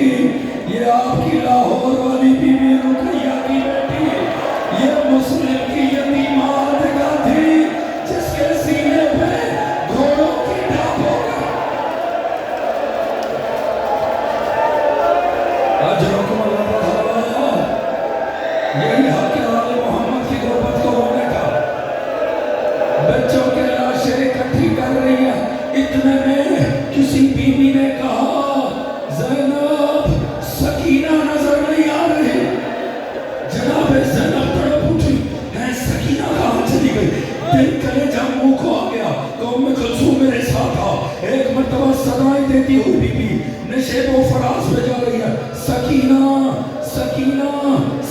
[SPEAKER 6] ये आपकी लाहौर वाली बीबी रुकैया की बेटी, ये मुस्लिम की यतीमा आतिका थी जिसके सीने पे घोड़ों की टापों का अजरकुम अल्लाह। यही हक आले मोहम्मद की गुर्बत को रोने का। बच्चों के लाशें इकट्ठी कर रही है। इतने में किसी बीवी ने कहा ज़ैनब सकीना नजर नहीं आ रही। जनाब ज़ैनब तड़प उठी है, सकीना कहाँ चली गई? दिल कलेजा मुंह को आ गया। तो उम्मे कुलसूम मेरे साथ आ। एक मर्तबा सदाएं देती हुई बीबी नशेबो फराज पे जा रही है, सकीना सकीना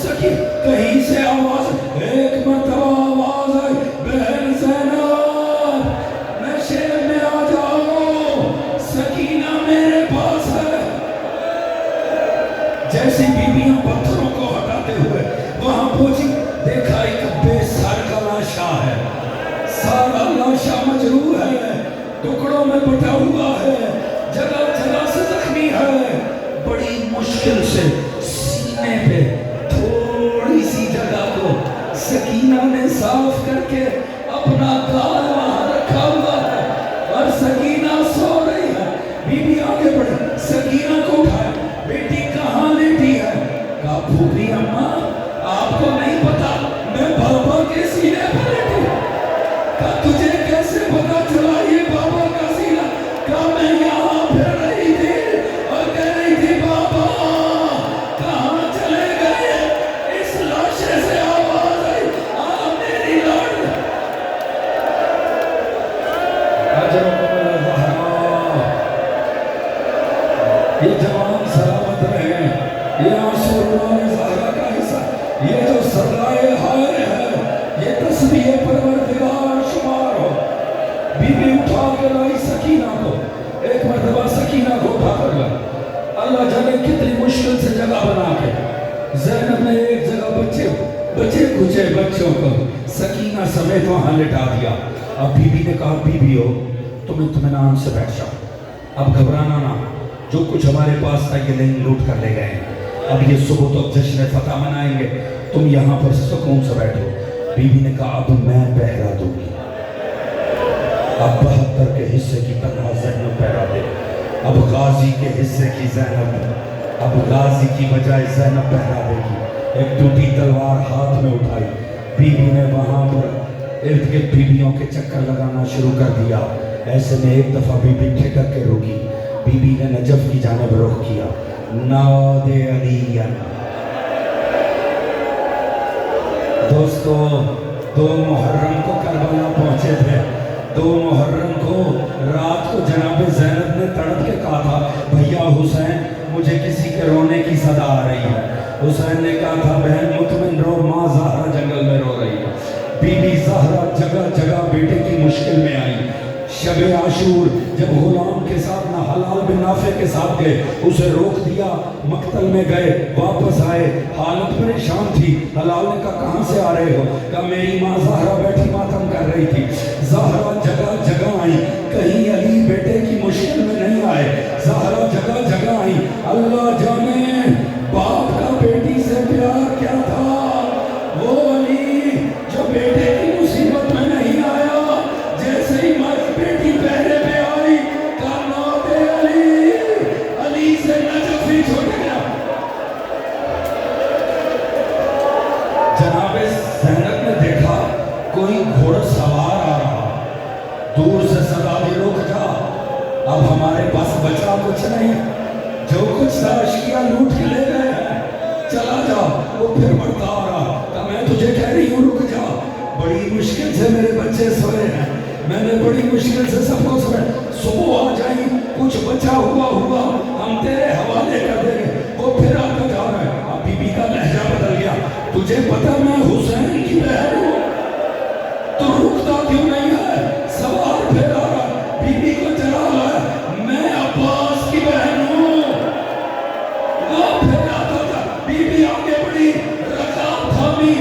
[SPEAKER 6] सकीना। कहीं से आवाज, एक मर्तबा आवाज आई, बहन ज़ैनब नशेब में आ जाओ, सकीना मेरे पास है। जैसी बीबियां पत्थरों को हटाते हुए वहां पहुंची, देखा एक बेसर का लाशा है। सारा लाशा मजरूह है, टुकड़ों में बटा हुआ है, जगह जगह से जख्मी है। बड़ी मुश्किल से सीने पे थोड़ी सी जगह को सकीना ने साफ करके अपना गाल वहां रखा हुआ है और सकीना सो रही है। बीबी आगे बढ़ी, सकीना को उठाया, बेटी कहाँ लेटी है? कहा फूफी अम्मा आपको नहीं पता मैं बाबा के सीने पर लेटी। कहा तुझे कैसे पता चला ये बाबा का सीना? कहा मैं यहाँ फिर रही थी और कह रही थी बाबा कहाँ चले गए? इस लाशे से आवाज आई, आ मेरी लाड। ये जवान सलामत रहे, ये आंसू ज़हरा का हिस्सा, ये जो सदाए हाय है, ये तस्बीह परवरदिगार शुमार हो। बीबी उठा के लाई सकीना को। एक मर्तबा सकीना को उठा कर ला। अल्लाह जाने कितनी मुश्किल से जगह बना के ज़ैनब ने एक जगह बचे कुचे बच्चों को सकीना समेत वहां लिटा दिया। अब बीबी ने कहा बीबी हो तुम इत्मीनान से बैठ जाओ, अब घबराना ना। जो कुछ हमारे पास था ये लूट कर ले गए। अब ये सुबह तो जश्न फतह मनाएंगे, तुम यहाँ पर सुकून से बैठो। बीबी ने कहा अब मैं पहरा दूंगी। अब 72 के हिस्से की तनहा ज़ैनब पहरा दे। अब गाजी के हिस्से की ज़ैनब, अब गाजी की बजाय ज़ैनब पहरा देगी। एक टूटी तलवार हाथ में उठाई। बीबी ने वहाँ पर इर्द गिर्द बीबियों के चक्कर लगाना शुरू कर दिया। ऐसे में एक दफ़ा बीबी ठिठक के रुकी। बीबी ने नजफ की जानिब रुख किया। नादे अलिया। दोस्तों 2 मुहर्रम को करबला पहुंचे थे। 2 मुहर्रम को रात को जनाब ज़ैनब ने तड़प के कहा था भैया हुसैन मुझे किसी के रोने की सदा आ रही है। हुसैन ने कहा था बहन मुतमिन रो, माँ ज़हरा जंगल में रो रही है। बीबी ज़हरा जगह जगह बेटे की मुश्किल में आई। शबे आशूर जब गुलाम के साथ ना हलाल बिन नाफे के साथ गए, उसे रोक दिया, मक्तल में गए, वापस आए, हालत परेशान थी। हलाल ने कहा कहाँ से आ रहे हो? कहा मेरी माँ ज़हरा बैठी मातम कर रही थी। ज़हरा जगह जगह आई, कहीं अली बेटे की मुश्किल में नहीं आए। ज़हरा जगह जगह आई। अल्लाह जाने बाप का बेटी से प्यार क्या था। वो अली जो बेटे की मुसीबत में नहीं आया, जैसे ही माँ बेटी पहले पे आई, कहा अली, अली से नजफ ही छूट गया। जनाबे ज़ैनब ने देखा कोई घोड़ा सवार आ रहा, दूर से सदा दी रुक जा, अब हमारे पास बचा कुछ नहीं, जो कुछ था अश्किया लूट के ले गए हैं, चला जा। वो फिर बढ़ता आ रहा, तो मैं तुझे कह रही हूँ रुक जा, बड़ी मुश्किल से मेरे बच्चे सोए हैं, मैंने बड़ी मुश्किल से सबको सोए, सुबह आ जाए कुछ बचा हुआ हम तेरे हवाले कर देंगे। वो फिर आता जा रहा है। अब बीबी का लहजा बदल गया, तुझे पता मैं हुसैन की बहन हूँ, तो रुकता क्यों नहीं है? सवाल फिर आ रहा, बीबी को चला रहा है, मैं अब्बास की बहन हूँ। वो फिर आता था, बीबी आगे बढ़ी, रकाब थामी,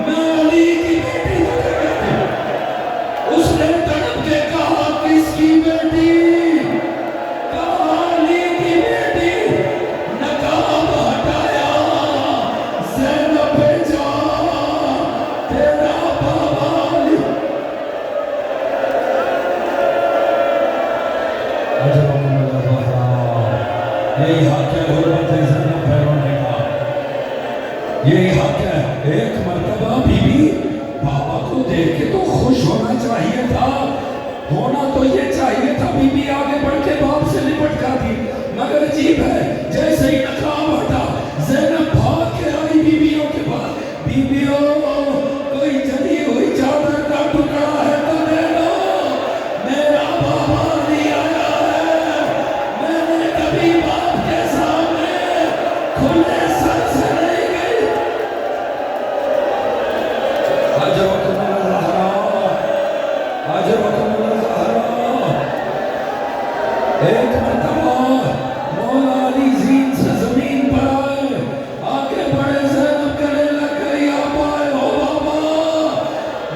[SPEAKER 6] मैं अली की बेटी हूँ। उसने तड़प के कहा किसकी बेटी? कहा अली की बेटी। नकाब हटाया, ज़ैनब जा, तेरा बाबा अली। यही हक है हुर्मत ज़ैनब पैरोने का, यही हक है। एक मर्तबा बीबी बाबा को देख के तो खुश होना चाहिए था, होना तो ये चाहिए था, बीबी आगे बढ़ के बाप से लिपट जाती, मगर अजीब है, जैसे ही नकाब हटा, ज़ैनब भाग के आई बीबियों के पास। बीबियों, कोई जली हुई चादर का टुकड़ा है तो दे दो, मेरा बाबा नहीं आया है, मैंने कभी बाप के सामने खुले सर से नहीं गई। एक मर्तबा मौला अली ज़ीन से ज़मीन पर आए, आगे बढ़े, ज़ैनब कहने लग गई आप आए हो बाबा,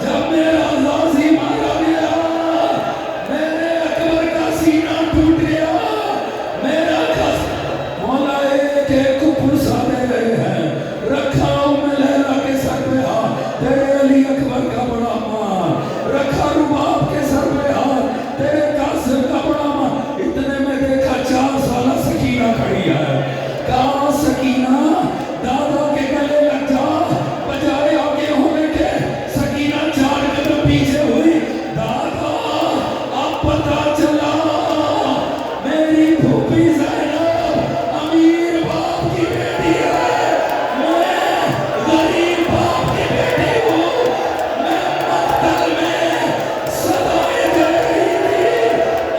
[SPEAKER 6] जब मेरा गाज़ी मारा गया, मेरे अकबर का सीना टूट गया, मेरा मौला एक एक को पुरसा दे रहे हैं, रखा उम्मे लैला के सर पे हाथ, तेरे अली अकबर का बड़ा मान, रखा रुबाब के सर पे हाथ, तेरे कासिम का बड़ा मान। इतने में देखा 4 साल सकीना खड़ी है। कहा सकीना, दादा के गले लग जा, बजाय आगे होने के। सकीना 4 कदम पीछे हुई, दादा अब पता चला मेरी फूफी ज़ैनब अमीर बाप की बेटी है, मैं गरीब बाप की बेटी हूँ, मैं मक्तल में सदाए जल रही थी,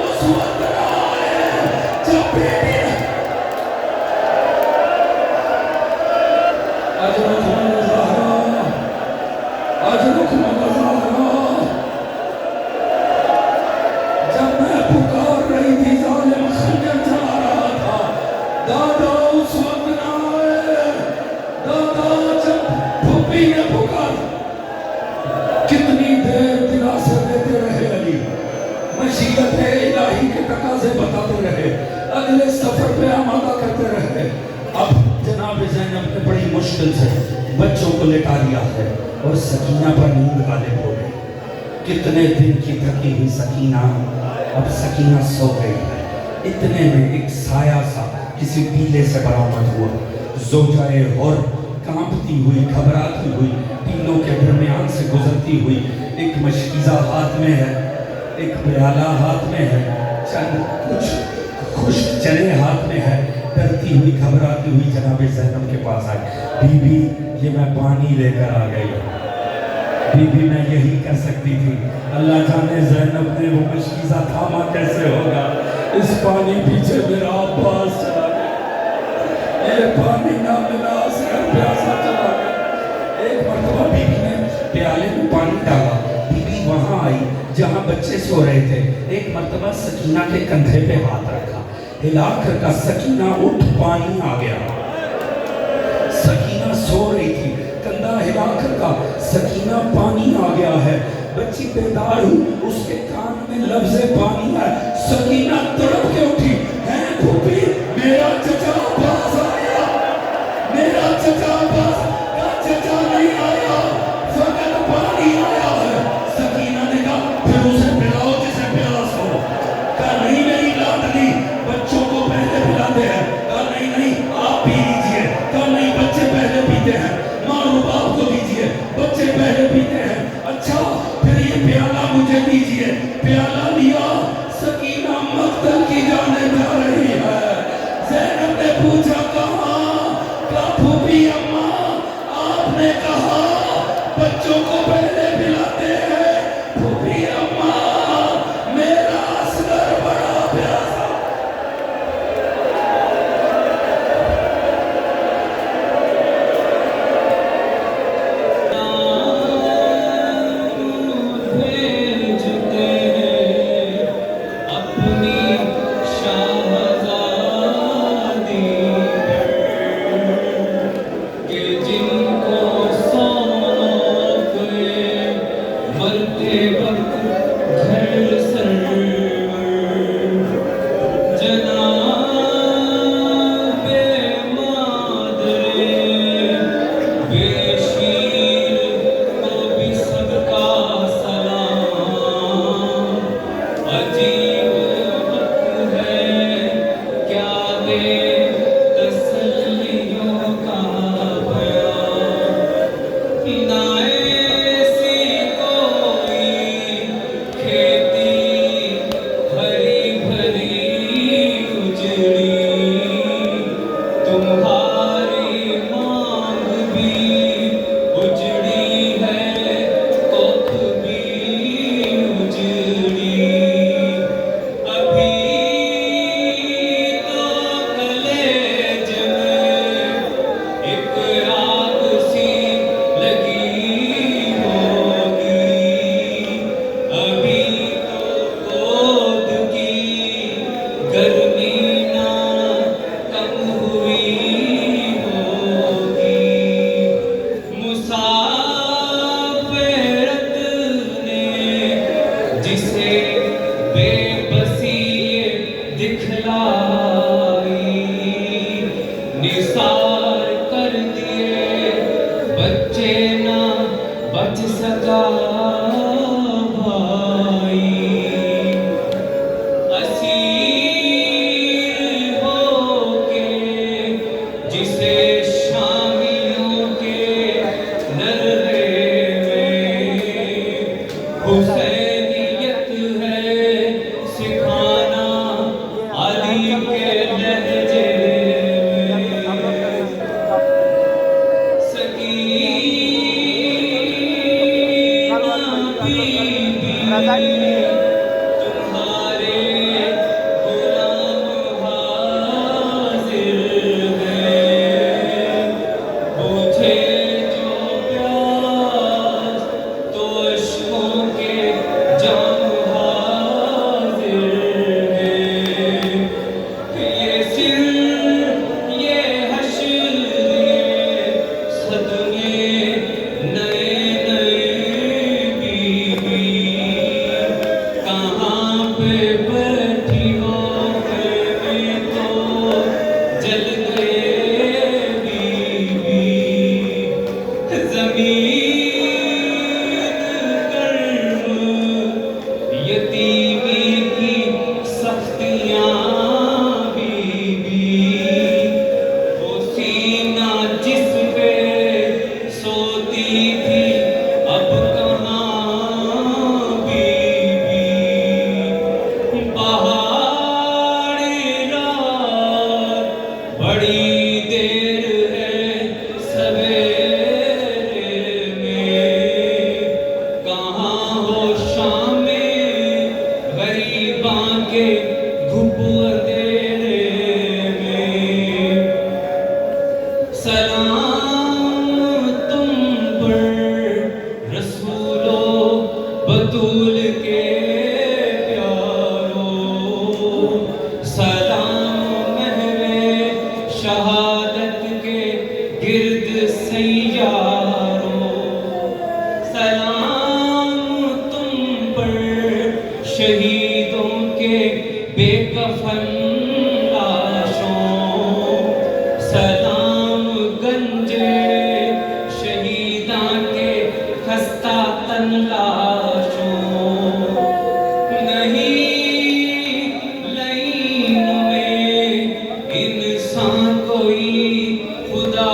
[SPEAKER 6] उस वक्त रहा है जब बेटी जब मैं पुकार रही थी, ज़ालिम खंजर चला रहा था, दादा उस वक्त ना आए, दादा जब फूफी ने पुकार, कितनी देर दिलासे देते रहे अली, मशीयत इलाही के तकाज़े बताते रहे, अगले सफर पे आमादा करते रहे। अब जनाब ज़ैनब ने बड़ी मुश्किल से बच्चों को लेटा लिया है और सकीना पर नींद गालिब हो गई। कितने दिन की थकी हुई सकीना, अब सकीना सो गई है। इतने में एक साया सा किसी टीले से बरामद हुआ। ज़ौजाए और कांपती हुई, घबराती हुई, टीलों के दरमियान से गुजरती हुई, एक मशकीज़ा हाथ में है, एक प्याला हाथ में है, चंद कुछ खुश्क चने हाथ में है, डरती हुई, घबराती हुई जनाब ज़ैनब के पास आई। बीबी, ये मैं पानी लेकर आ गई। बीबी मैं यही कर सकती थी, अल्लाह जाने ज़ैनब ने वो मशकीज़ा थामा कैसे होगा। इस पानी पीछे मेरा अब्बास चला गया, ये पानी ना मिला सिर्फ प्यासा चला गया। एक मरतबा बीबी ने प्याले में पानी डाला, बीबी वहाँ आई, जहाँ बच्चे सो रहे थे। एक मर्तबा सकीना के कंधे पे हाथ रखा, हिलाकर का सकीना उठ, पानी आ गया। सकीना सो रही थी, कंधा हिलाकर का सकीना, पानी आ गया है। बच्ची बेदार हुई, उसके कान में लफ्ज़े पानी आया। सकीना तड़प के उठी, है फूफी मेरा चचा पास आया, मेरा चचा पास, चचा नहीं आया, फकत पानी आया है। सकीना ने कहा फिर उसे पिलाओ जिसे प्यास हो। कहा नहीं मेरी लाडली, बच्चों को पहले पिलाते हैं। कहा नहीं नहीं आप पी लीजिए। कहा नहीं बच्चे पहले पीते हैं, माँ बाप को दीजिए, बच्चे पहले पीते हैं। अच्छा फिर ये प्याला मुझे दीजिए। प्याला लिया, सकीना मक्तल की जाने जा रही है। ज़ैनब ने पूछा कहाँ? कहा फूफी अम्मा आपने कहा बच्चों को पहले पिलाते हैं। फूफी अम्मा मेरा असगर बड़ा प्यासा।
[SPEAKER 3] बतूल के शहीदों के बेकफन लाशों सलाम गंजे शहीदां के खस्ता तन लाशों नहीं लाइन में इंसान कोई खुदा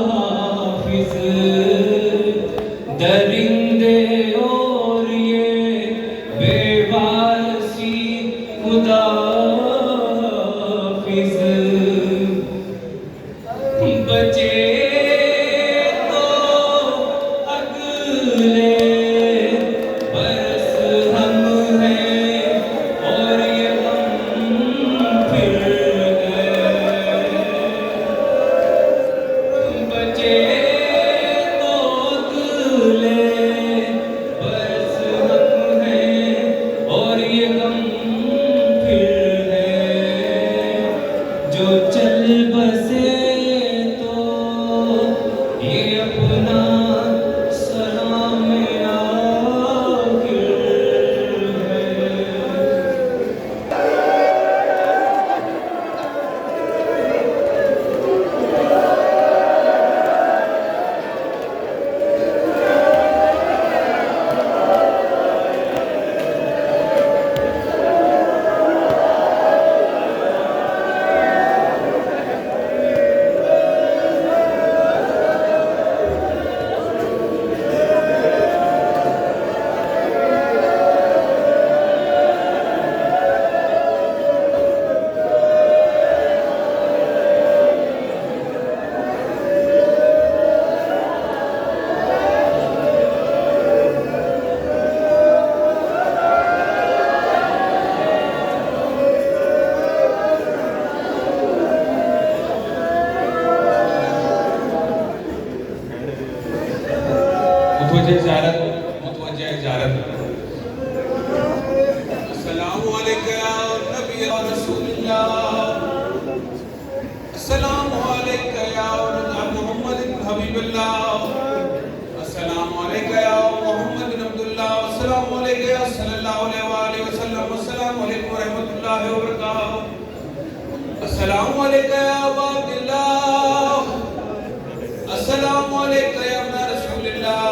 [SPEAKER 3] हाफिज दरिंदे और ये बेवासी खुदा हाफिज बचे तो अगले बरस हम हैं और ये गम फिर गए बचे तो अगले बरस हम हैं और ये गम फिर गए जो चल बसे तो ये अपना सलाम आखिर है। मुतवज्जे ज़ियारत अस्सलामु अलैका या नबी या रसूलल्लाह अस्सलामु अलैका या मुहम्मद हबीबल्लाह अस्सलामु अलैका या मुहम्मद अब्दुल्लाह अस्सलामु अलैका या सल्लल्लाहु अलैहि वसल्लम अस्सलामु अलैकुम व रहमतुल्लाहि व बरकातहू अस्सलामु अलैका या अबा अब्दुल्लाह अस्सलामु अलैका या इब्न रसूलल्लाह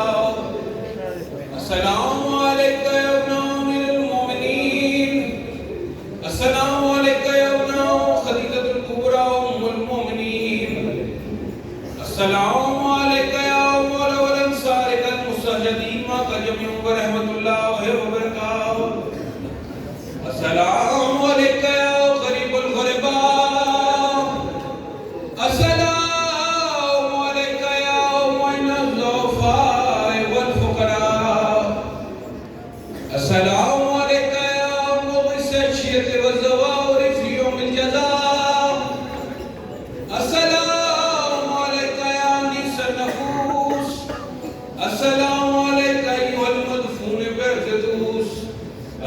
[SPEAKER 3] अस्सलामु अलैका या इब्न अमीरुल मोमिनीन अस्सलामु अलैका या इब्न खदीजतुल कुबरा उम्मुल मोमिनीन अस्सलामु अलैका या मौला वल अंसार कल मुस्ताजदीन मा कजमियु व रहमतुल्लाहि व बरकातहू अस्सलामु अलैका या गरीबुल गुरबा अस्सलामु अलैका या मुइनुल ज़ुअफ़ा वल फुक़रा अस्सलामु अलैका या मुग़िस अश-शियत व ज़वाउर फ़ी यौमिल जज़ा अस्सलामु अलैका या अनीस अन-नफ़ूस अस्सलामु अलैका अय्युहल मदफ़ून बि'ज़तूस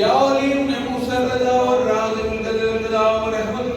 [SPEAKER 3] या अली इब्न मूसा रज़ा और राज़िल रज़ा रहमत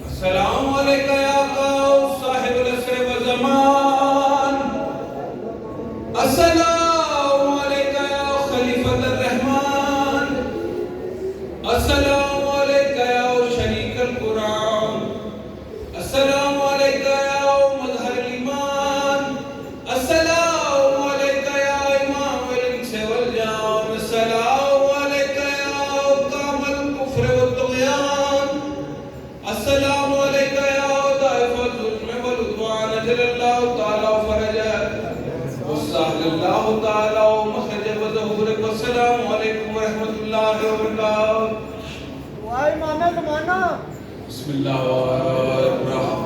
[SPEAKER 3] अस्सलामु अलैका या क़ौस साहिबुल असर व ज़मान अस्सलामु अलैका या खलीफतुर रहमान अस्सलामु अलैका या शरीकल कुरान अस्सलामु अलैका या मज़हरुल ईमान अस्सलामु अलैका या इमामुल इंस वल जान अस्सलामु अलैका या कामल कुफ्र व तुग़यान अस्सलामु अलैका या दाइफ़ुल ज़ुल्म वल उद्वान अजलल्लाहु तआला फरजक वसहलल्लाहु तआला मखरजक व ज़हूरक वस्सलामु अलैकुम व रहमतुल्लाहि व बरकातहू
[SPEAKER 5] दुआए माना
[SPEAKER 3] बिस्मिल्लाहिर्रहमानिर्रहीम